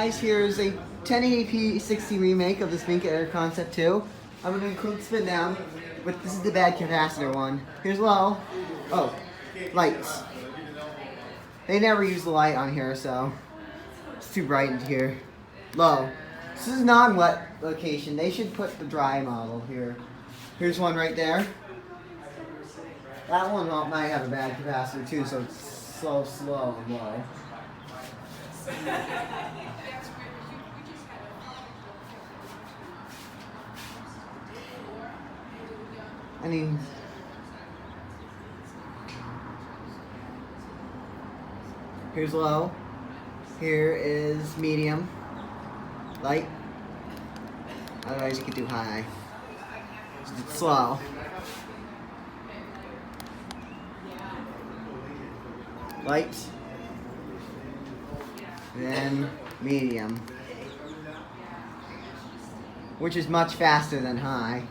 Guys, here's a 1080p 60 remake of this Minka Aire Concept 2. I'm going to include spin down, but this is the bad capacitor one. Here's low. Oh, lights. They never use the light on here, so it's too bright in here. Low. This is non-wet location. They should put the dry model here. Here's one right there. That one might have a bad capacitor too, so it's so slow and low. I mean, here's low. Here is medium. Light. Otherwise you could do high. It's slow. Light. Then medium. Which is much faster than high.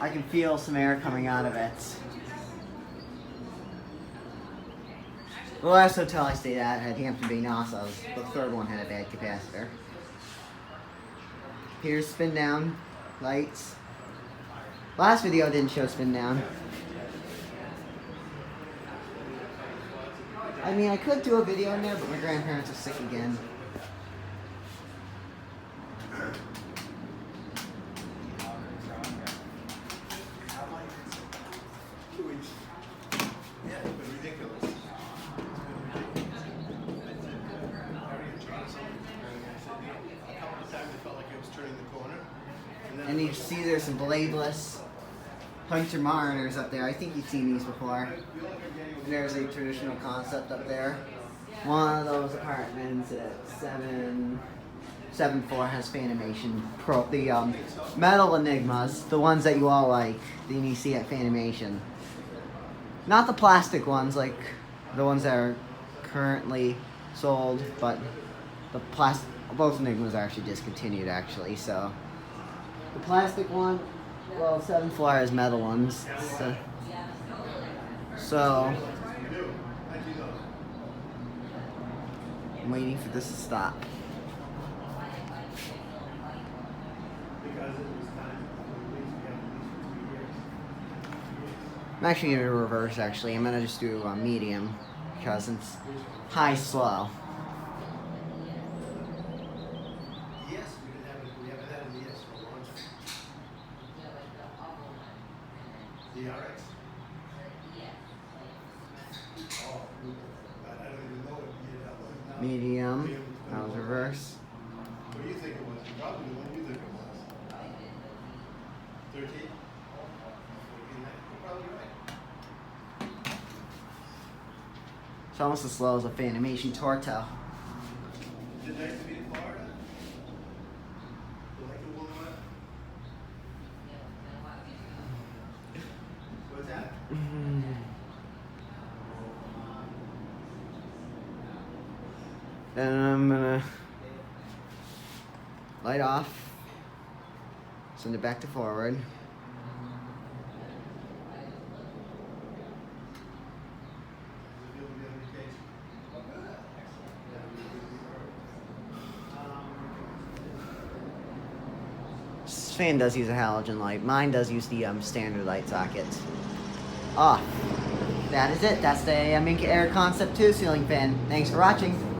I can feel some air coming out of it. The last hotel I stayed at had Hampton Bay Nassau's. The third one had a bad capacitor. Here's spin down, lights. Last video didn't show spin down. I mean, I could do a video in there, but my grandparents are sick again. And you see there's some bladeless puncture mariners up there. I think you've seen these before. And there's a traditional concept up there. One of those apartments at 7th floor has Fanimation Pro. The metal Enigmas, the ones that you all like, that you see at Fanimation. Not the plastic ones, like the ones that are currently sold, but the both Enigmas are actually discontinued actually, so. The plastic one, well, 7th floor has metal ones. So I'm waiting for this to stop. I'm actually going to reverse, actually. I'm going to just do a medium because it's high, slow. The RX? Medium. That was reverse. What do you think it was? Probably the one you think it was. 13? You're probably right. It's almost as slow as a Fanimation Torto. Is it nice to be in Florida? You like the warm weather? What's that? And I'm gonna light off, send it back to forward. This fan does use a halogen light. Mine does use the standard light socket. Off. That is it. That's the Minka Aire Concept 2 ceiling fan. Thanks for watching.